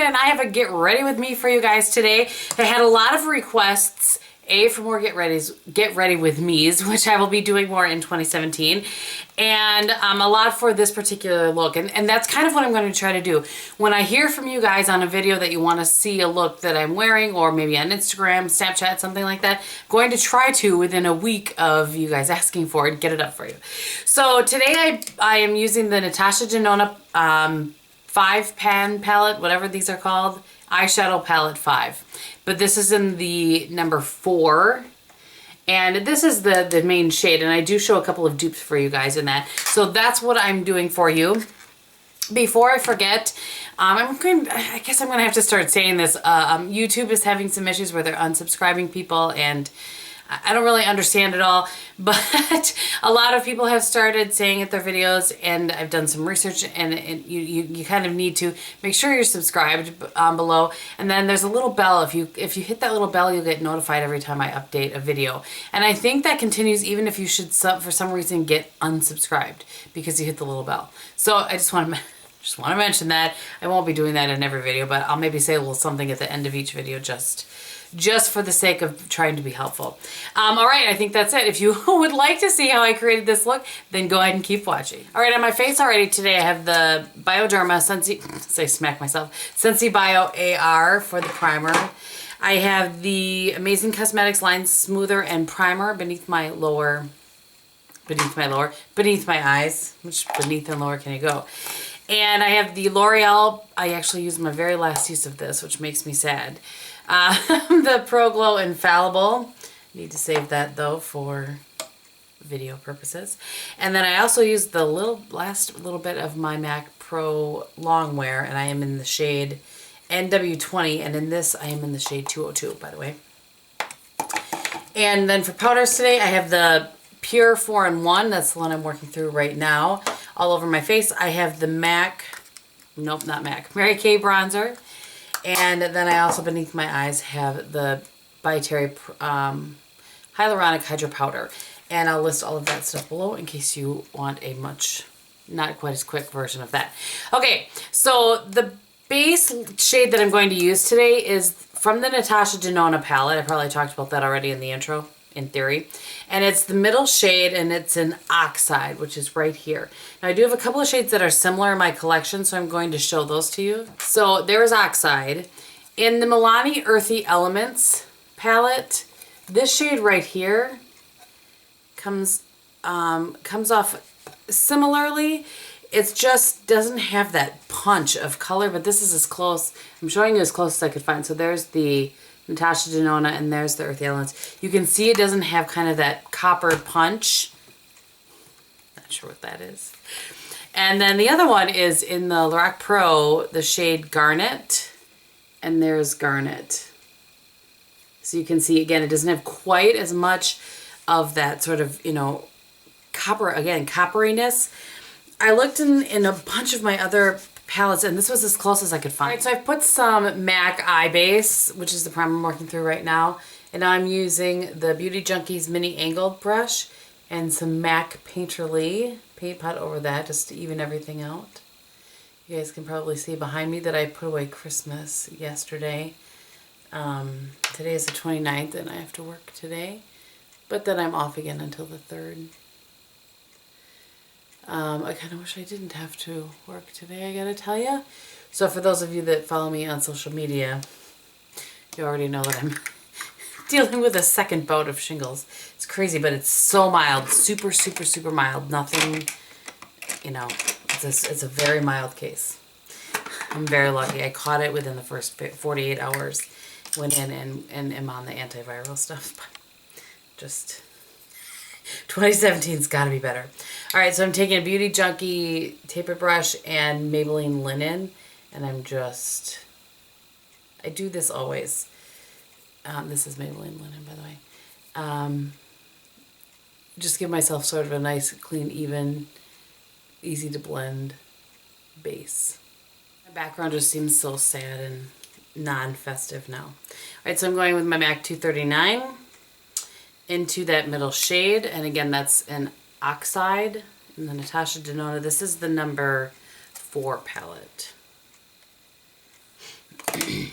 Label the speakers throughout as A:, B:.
A: and I have a get ready with me for you guys today. I had a lot of requests, for more get ready with me's, which I will be doing more in 2017, and a lot for this particular look, and that's kind of what I'm going to try to do. When I hear from you guys on a video that you want to see a look that I'm wearing, or maybe on Instagram, Snapchat, something like that, I'm going to try to, within a week of you guys asking for it, get it up for you. So today I am using the Natasha Denona 5-pan palette, whatever these are called, eyeshadow palette 5. But this is in the number 4. And this is the main shade. And I do show a couple of dupes for you guys in that. So that's what I'm doing for you. Before I forget, I guess I'm going to have to start saying this. YouTube is having some issues where they're unsubscribing people, and I don't really understand it all, but a lot of people have started saying it their videos, and I've done some research, and you kind of need to make sure you're subscribed below. And then there's a little bell. If you hit that little bell, you'll get notified every time I update a video. And I think that continues even if you should for some reason get unsubscribed because you hit the little bell. So I just want to mention that. I won't be doing that in every video, but I'll maybe say a little something at the end of each video just for the sake of trying to be helpful. All right, I think that's it. If you would like to see how I created this look, then go ahead and keep watching. All right, on my face already today, I have the Bioderma Sensi Bio AR for the primer. I have the Amazing Cosmetics Line Smoother and Primer beneath my eyes. Which beneath and lower can you go? And I have the L'Oreal, I actually used my very last use of this, which makes me sad. The Pro Glow Infallible. Need to save that though for video purposes. And then I also used the last little bit of my MAC Pro Longwear, and I am in the shade NW20, and in this I am in the shade 202, by the way. And then for powders today, I have the Pure 4-in-1. That's the one I'm working through right now. All over my face, I have the Mary Kay bronzer. And then I also, beneath my eyes, have the By Terry Hyaluronic Hydro Powder. And I'll list all of that stuff below in case you want a not quite as quick version of that. Okay, so the base shade that I'm going to use today is from the Natasha Denona palette. I probably talked about that already in the intro, in theory. And it's the middle shade, and it's an Oxide, which is right here. Now I do have a couple of shades that are similar in my collection, so I'm going to show those to you. So there's Oxide. In the Milani Earthy Elements palette, this shade right here comes off similarly. It just doesn't have that punch of color, but this is as close. I'm showing you as close as I could find. So there's the Natasha Denona, and there's the Earthy Elements. You can see it doesn't have kind of that copper punch. Not sure what that is. And then the other one is in the Lorac Pro, the shade Garnet, and there's Garnet. So you can see, again, it doesn't have quite as much of that sort of, copperiness. I looked in a bunch of my other palettes, and this was as close as I could find. All right, so I've put some MAC Eye Base, which is the primer I'm working through right now, and I'm using the Beauty Junkies Mini Angled Brush and some MAC Painterly paint pot over that just to even everything out. You guys can probably see behind me that I put away Christmas yesterday. Today is the 29th, and I have to work today, but then I'm off again until the 3rd. I kind of wish I didn't have to work today, I gotta tell you. So for those of you that follow me on social media, you already know that I'm dealing with a second bout of shingles. It's crazy, but it's so mild. Super, super, super mild. Nothing, it's a very mild case. I'm very lucky. I caught it within the first 48 hours. Went in and am on the antiviral stuff. But just 2017's got to be better. All right, so I'm taking a Beauty Junkie taper brush and Maybelline Linen, and I do this always. This is Maybelline Linen, by the way. Just give myself sort of a nice, clean, even, easy to blend base. My background just seems so sad and non-festive now. All right, so I'm going with my MAC 239 into that middle shade, and again, that's an Oxide in the Natasha Denona. This is the number 4 palette. You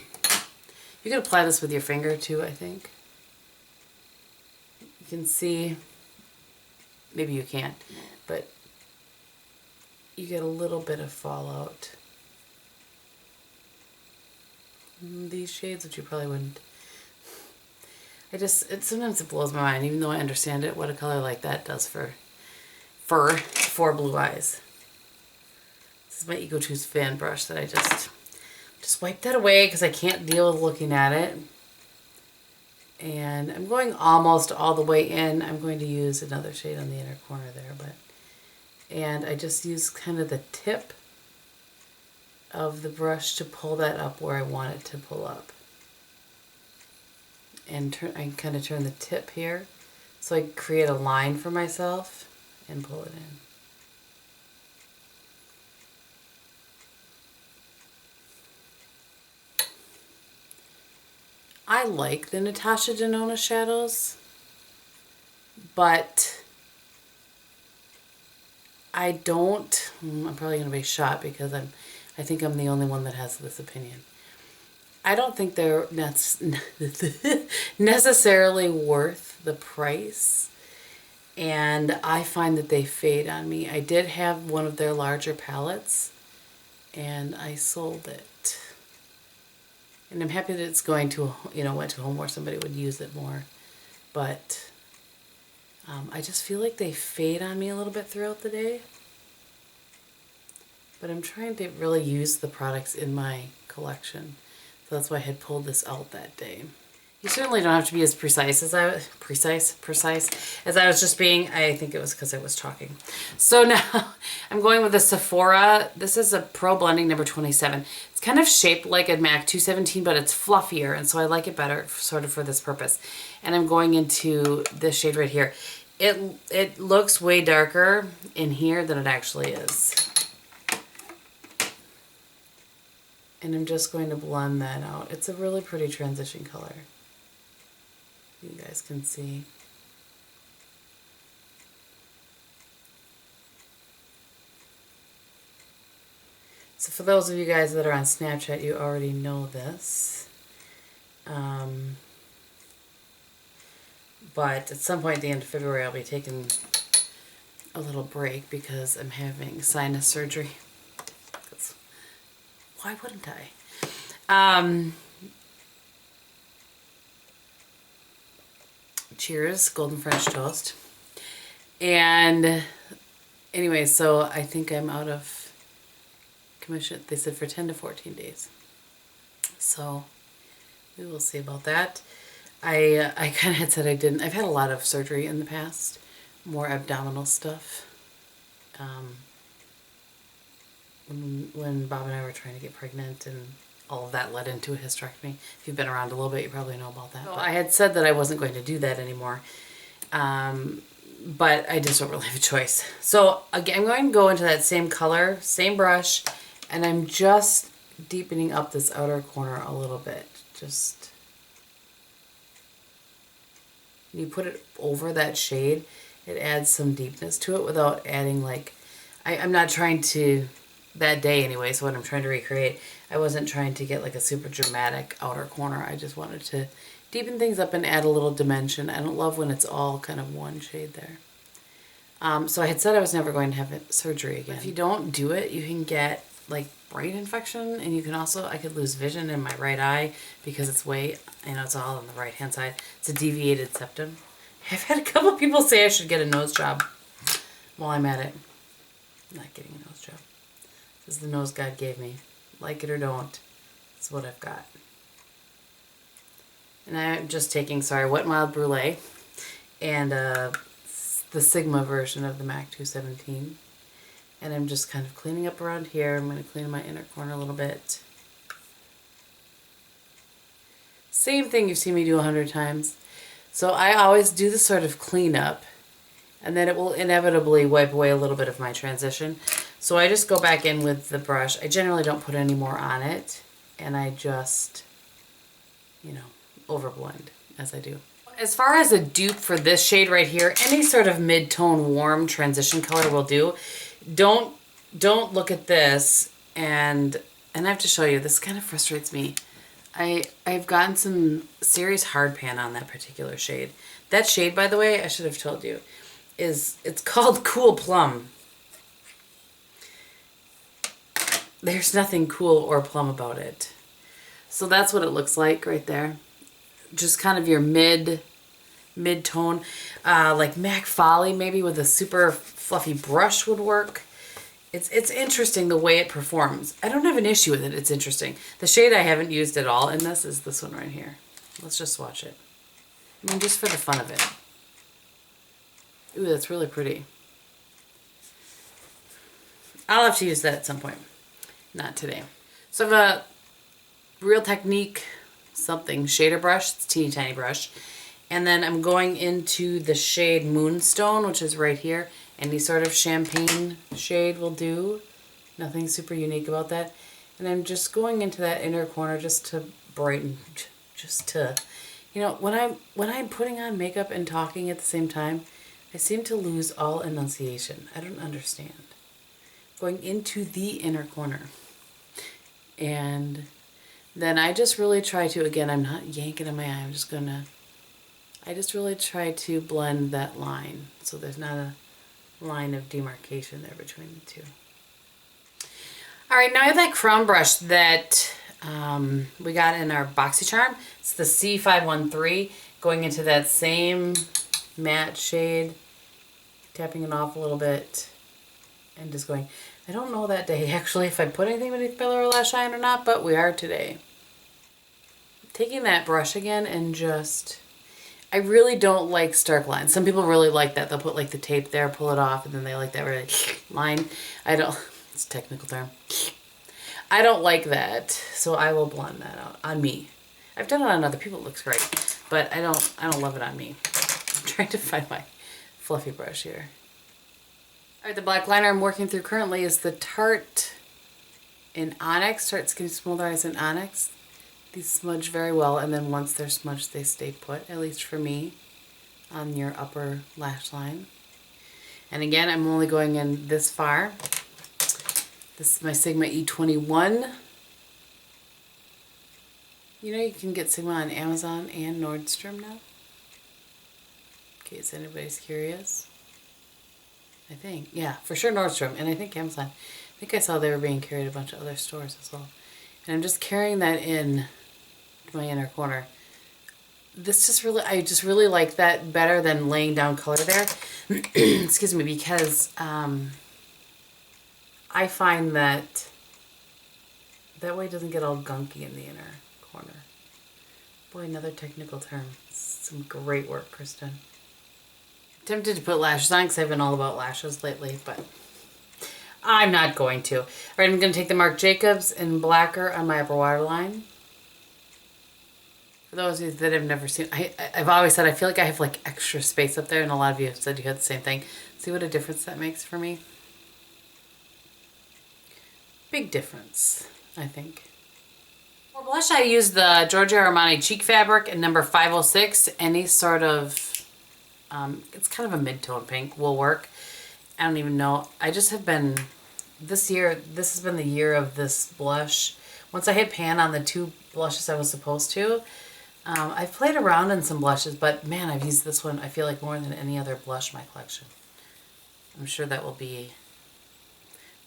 A: can apply this with your finger too, I think. You can see, maybe you can't, but you get a little bit of fallout. These shades, which you probably wouldn't. Sometimes it blows my mind, even though I understand it, what a color like that does for blue eyes. This is my Eco Choose fan brush that I just wipe that away because I can't deal with looking at it. And I'm going almost all the way in. I'm going to use another shade on the inner corner there, and I just use kind of the tip of the brush to pull that up where I want it to pull up. And I kind of turn the tip here so I create a line for myself and pull it in. I like the Natasha Denona shadows, but I don't, I'm probably going to be shot because I think I'm the only one that has this opinion. I don't think they're necessarily worth the price, and I find that they fade on me. I did have one of their larger palettes, and I sold it. And I'm happy that it's going to, went to a home where somebody would use it more. But I just feel like they fade on me a little bit throughout the day. But I'm trying to really use the products in my collection. So that's why I had pulled this out that day. You certainly don't have to be as precise as I was just being. I think it was because I was talking. So now I'm going with the Sephora. This is a Pro Blending number 27. It's kind of shaped like a MAC 217, but it's fluffier, and so I like it better sort of for this purpose. And I'm going into this shade right here. It looks way darker in here than it actually is. And I'm just going to blend that out. It's a really pretty transition color. You guys can see. So for those of you guys that are on Snapchat, you already know this. But at some point at the end of February, I'll be taking a little break because I'm having sinus surgery. Why wouldn't I? Cheers, golden French toast. And anyway, so I think I'm out of commission. They said for 10 to 14 days. So we will see about that. I kind of had said I didn't. I've had a lot of surgery in the past, more abdominal stuff. When Bob and I were trying to get pregnant, and all of that led into a hysterectomy. If you've been around a little bit, you probably know about that. So I had said that I wasn't going to do that anymore, but I just don't really have a choice. So again, I'm going to go into that same color, same brush, and I'm just deepening up this outer corner a little bit. Just, you put it over that shade, it adds some deepness to it without adding like, I'm not trying to, that day anyway, so what I'm trying to recreate, I wasn't trying to get like a super dramatic outer corner. I just wanted to deepen things up and add a little dimension. I don't love when it's all kind of one shade there. So I had said I was never going to have surgery again. If you don't do it, you can get like brain infection, and you can also, I could lose vision in my right eye because it's way, it's all on the right hand side. It's a deviated septum. I've had a couple of people say I should get a nose job while I'm at it. I'm not getting a nose job. This is the nose God gave me. Like it or don't, it's what I've got. And I'm just taking, Wet n Wild Brulee and the Sigma version of the MAC 217. And I'm just kind of cleaning up around here. I'm going to clean my inner corner a little bit. Same thing you've seen me do 100 times. So I always do the sort of cleanup, and then it will inevitably wipe away a little bit of my transition. So I just go back in with the brush. I generally don't put any more on it, and I just, overblend as I do. As far as a dupe for this shade right here, any sort of mid-tone warm transition color will do. Don't look at this, and I have to show you, this kind of frustrates me. I've gotten some serious hard pan on that particular shade. That shade, by the way, I should have told you, it's called Cool Plum. There's nothing cool or plum about it. So that's what it looks like right there. Just kind of your mid-tone, like MAC Folly maybe with a super fluffy brush would work. It's interesting the way it performs. I don't have an issue with it. It's interesting. The shade I haven't used at all in this is this one right here. Let's just swatch it. I mean, just for the fun of it. Ooh, that's really pretty. I'll have to use that at some point. Not today. So I have a Real Technique something shader brush. It's a teeny tiny brush. And then I'm going into the shade Moonstone, which is right here. Any sort of champagne shade will do. Nothing super unique about that. And I'm just going into that inner corner just to brighten, just to, you know, when I'm putting on makeup and talking at the same time, I seem to lose all enunciation. I don't understand. Going into the inner corner. And then I just really try to, again, I'm not yanking on my eye, I just really try to blend that line so there's not a line of demarcation there between the two. Alright, now I have that crown brush that we got in our BoxyCharm. It's the C513, going into that same matte shade, tapping it off a little bit, and just going. I don't know that day actually if I put anything beneath my lower lash line or not, but we are today. Taking that brush again and just, I really don't like stark lines. Some people really like that. They'll put like the tape there, pull it off, and then they like that really line. I don't, it's a technical term. I don't like that, so I will blend that out on me. I've done it on other people, it looks great, but I don't love it on me. I'm trying to find my fluffy brush here. Alright, the black liner I'm working through currently is the Tarte in Onyx, Tarte Skin Smooth Eyes in Onyx. These smudge very well, and then once they're smudged, they stay put, at least for me, on your upper lash line. And again, I'm only going in this far. This is my Sigma E21. You know you can get Sigma on Amazon and Nordstrom now? In case anybody's curious. I think, yeah, for sure Nordstrom, and I think Amazon. I think I saw they were being carried at a bunch of other stores as well. And I'm just carrying that in to my inner corner. This just really, I just really like that better than laying down color there. Excuse me, because I find that that way it doesn't get all gunky in the inner corner. Boy, another technical term. Some great work, Kristin. Tempted to put lashes on because I've been all about lashes lately, but I'm not going to. All right, I'm going to take the Marc Jacobs in Blacker on my upper waterline. For those of you that have never seen, I've always said I feel like I have like extra space up there, and a lot of you have said you had the same thing. See what a difference that makes for me? Big difference, I think. For blush, I use the Giorgio Armani Cheek Fabric in number 506. Any sort of it's kind of a mid-tone pink will work. I don't even know. I just have been, this year, this has been the year of this blush. Once I hit pan on the two blushes I was supposed to, I've played around in some blushes, but man, I've used this one, I feel like, more than any other blush in my collection. I'm sure that will be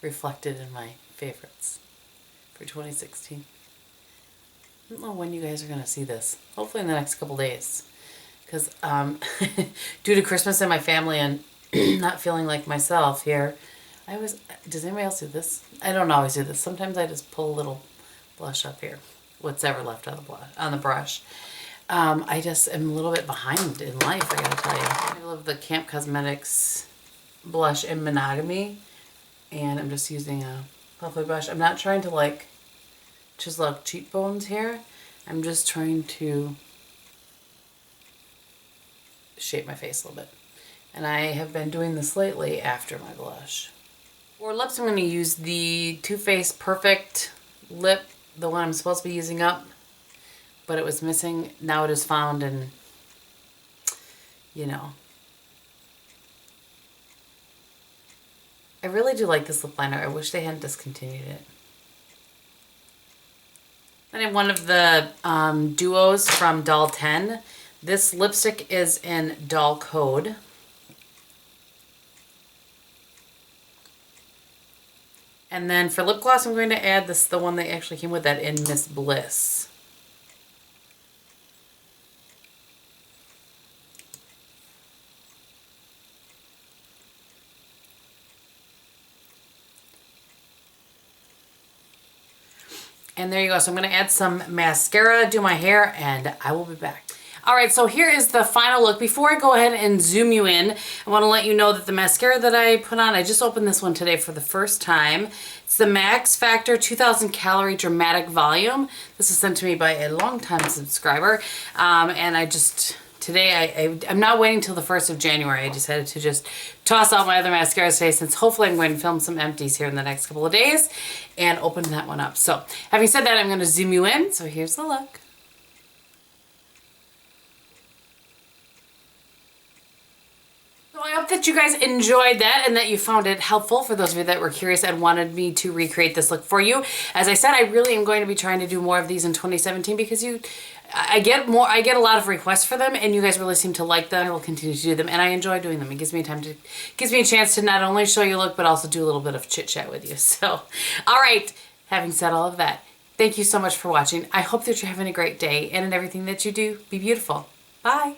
A: reflected in my favorites for 2016. I don't know when you guys are going to see this. Hopefully in the next couple days. Because due to Christmas and my family and not feeling like myself here, does anybody else do this? I don't always do this. Sometimes I just pull a little blush up here. What's ever left on the blush, on the brush. I just am a little bit behind in life, I gotta tell you. I love the Camp Cosmetics blush in Monogamy. And I'm just using a fluffy brush. I'm not trying to like chisel out cheekbones here. I'm just trying to shape my face a little bit. And I have been doing this lately after my blush. For lips, I'm going to use the Too Faced Perfect Lip, the one I'm supposed to be using up, but it was missing. Now it is found, and you know. I really do like this lip liner. I wish they hadn't discontinued it. Then I have one of the duos from Doll 10. This lipstick is in Dollcode. And then for lip gloss, I'm going to add this, the one that actually came with that, in Miss Bliss. And there you go. So I'm going to add some mascara, do my hair, and I will be back. All right, so here is the final look. Before I go ahead and zoom you in, I want to let you know that the mascara that I put on, I just opened this one today for the first time. It's the Max Factor 2000 Calorie Dramatic Volume. This is sent to me by a longtime subscriber. And I just, today, I'm not waiting till the 1st of January. I decided to just toss out my other mascaras today, since hopefully I'm going to film some empties here in the next couple of days and open that one up. So having said that, I'm going to zoom you in. So here's the look. So I hope that you guys enjoyed that and that you found it helpful, for those of you that were curious and wanted me to recreate this look for you. As I said, I really am going to be trying to do more of these in 2017 because I get a lot of requests for them, and you guys really seem to like them. I will continue to do them, and I enjoy doing them. It gives me a chance to not only show you a look, but also do a little bit of chit chat with you. So, all right, having said all of that, thank you so much for watching. I hope that you're having a great day, and in everything that you do, be beautiful. Bye.